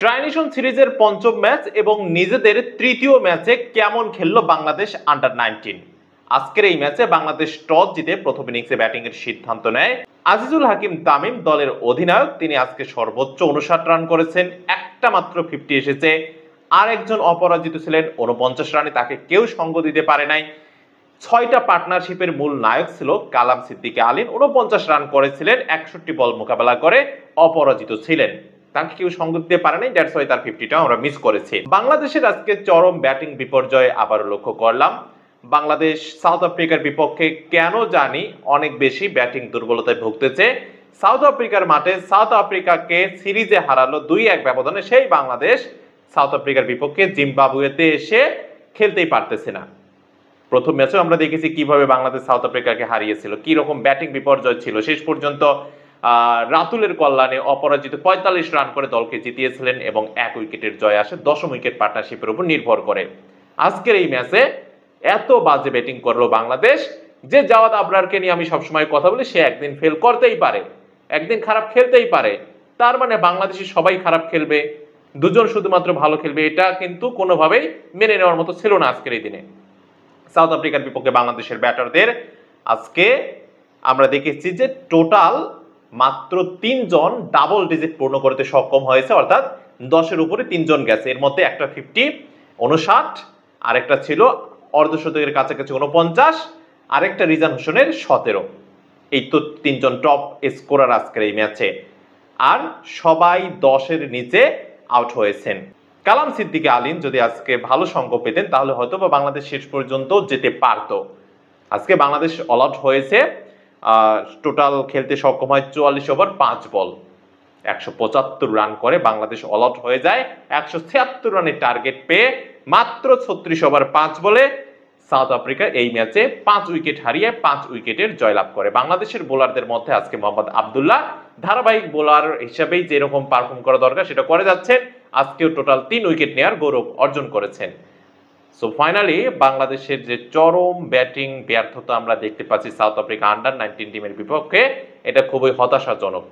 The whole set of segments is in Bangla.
ট্রাইনেশন সিরিজের পঞ্চম ম্যাচ এবং নিজেদের তৃতীয় ম্যাচে কেমন খেললো বাংলাদেশ আন্ডার-19। আজকের এই ম্যাচে বাংলাদেশ টস জিতে প্রথম ইনিংসে ব্যাটিং এর সিদ্ধান্ত নেয়। আজিজুল হাকিম তামিম দলের অধিনায়ক, তিনি আজকে সর্বোচ্চ 59 রান করেছেন, একটা মাত্র 50 এসেছে। আর একজন অপরাজিত ছিলেন 49 রানে, তাকে কেউ সঙ্গ দিতে পারে নাই। 6টা পার্টনারশিপের মূল নায়ক ছিল কালাম সিদ্দিকী আলীন, 49 রান করেছিলেন, 61 বল মোকাবেলা করে অপরাজিত ছিলেন, তাকে কেউ সঙ্গ দিতে পারে নাই, দ্যাটস ওয়াই তার 50টা আমরা মিস করেছি। বাংলাদেশের আজকে চরম ব্যাটিং বিপর্যয় আবারও লক্ষ্য করলাম। বাংলাদেশ সাউথ আফ্রিকার বিপক্ষে কেন জানি অনেক বেশি ব্যাটিং দুর্বলতায় ভুগতেছে। সাউথ আফ্রিকার মাঠে সাউথ আফ্রিকাকে সিরিজে হারালো 2-1 ব্যবধানে সেই বাংলাদেশ সাউথ আফ্রিকার বিপক্ষে জিম্বাবুয়েতে এসে খেলতেই পারতেছে না। প্রথম ম্যাচেও আমরা দেখেছি কিভাবে বাংলাদেশ সাউথ আফ্রিকাকে হারিয়েছিল, কি রকম ব্যাটিং বিপর্যয় ছিল। শেষ পর্যন্ত রাতুলের কল্যাণে অপরাজিত 45 রান করে দলকে জিতিয়েছিলেন এবং 1 উইকেটের জয় আসে 10ম উইকেট পার্টনারশিপের উপর নির্ভর করে। আজকের এই ম্যাচে এত বাজে ব্যাটিং করলো বাংলাদেশ যে জাওয়াদ আবরারকে নিয়ে আমি সবসময় কথা বলি, সে একদিন ফেল করতেই পারে, একদিন খারাপ খেলতেই পারে। তার মানে বাংলাদেশি সবাই খারাপ খেলবে, দুজন শুধুমাত্র ভালো খেলবে, এটা কিন্তু কোনোভাবেই মেনে নেওয়ার মতো ছিল না আজকের এই দিনে। সাউথ আফ্রিকার বিপক্ষে বাংলাদেশের ব্যাটারদের আজকে আমরা দেখেছি যে টোটাল মাত্র 3 জন ডাবল ডিজিট পূর্ণ করতে সক্ষম হয়েছে, অর্থাৎ 10-এর উপরে 3 জন গেছে। এর মধ্যে একটা 50, 59, আরেকটা ছিল অর্ধশতকের কাছাকাছি 49, আরেকটা রিজান হোসেনের 17। এই তো 3 জন টপ স্কোরার আজকের এই ম্যাচে, আর সবাই 10-এর নিচে আউট হয়েছেন। কালাম সিদ্দিকী আলীন যদি আজকে ভালো সঙ্গ পেতেন তাহলে হয়তো বা বাংলাদেশ শেষ পর্যন্ত যেতে পারত। আজকে বাংলাদেশ অল আউট হয়েছে, টোটাল খেলতে সক্ষম হয় 44 ওভার 5 বল, 175 রান করে বাংলাদেশ অল আউট হয়ে যায়। 176 রানের টার্গেট পেয়ে মাত্র 36 ওভার 5 বলে সাউথ আফ্রিকা এই ম্যাচে 5 উইকেট হারিয়ে 5 উইকেটের জয়লাভ করে। বাংলাদেশের বোলারদের মধ্যে আজকে মোহাম্মদ আব্দুল্লাহ ধারাবাহিক বোলার হিসেবেই যেরকম পারফর্ম করা দরকার সেটা করে যাচ্ছেন। আজকেও টোটাল 3 উইকেট নেওয়ার গৌরব অর্জন করেছেন। সো ফাইনালি বাংলাদেশের যে চরম ব্যাটিং ব্যর্থতা আমরা দেখতে পাচ্ছি সাউথ আফ্রিকা আন্ডার-19 টিমের বিপক্ষে, এটা খুবই হতাশাজনক,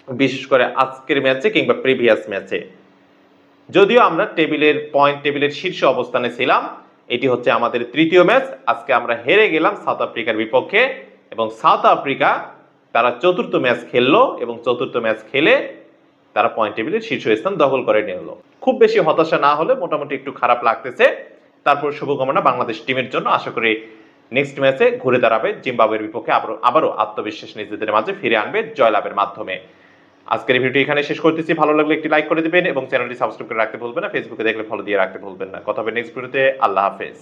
বিশেষ করে আজকের ম্যাচে কিংবা প্রিভিয়াস ম্যাচে। যদিও আমরা টেবিলের শীর্ষ অবস্থানে ছিলাম, এটি হচ্ছে আমাদের তৃতীয় ম্যাচ। আজকে আমরা হেরে গেলাম সাউথ আফ্রিকার বিপক্ষে এবং সাউথ আফ্রিকা তারা চতুর্থ ম্যাচ খেললো এবং চতুর্থ ম্যাচ খেলে তারা পয়েন্ট টেবিলের শীর্ষস্থান দখল করে নিল। খুব বেশি হতাশা না হলে মোটামুটি একটু খারাপ লাগতেছে। তারপর শুভকামনা বাংলাদেশ টিমের জন্য, আশা করি নেক্সট ম্যাচে ঘুরে দাঁড়াবে জিম্বাবুয়ের বিপক্ষে, আবারও আত্মবিশ্বাস নিজেদের মাঝে ফিরে আনবে জয়লাভের মাধ্যমে। আজকের ভিডিওটি এখানে শেষ করতেছি। ভালো লাগলে একটি লাইক করে দিবেন এবং চ্যানেলটি সাবস্ক্রাইব করে রাখতে ভুলবেন না। ফেসবুকে দেখলে ফলো দিয়ে রাখতে ভুলবেন না। কথা হবে নেক্সট ভিডিওতে। আল্লাহ হাফেজ।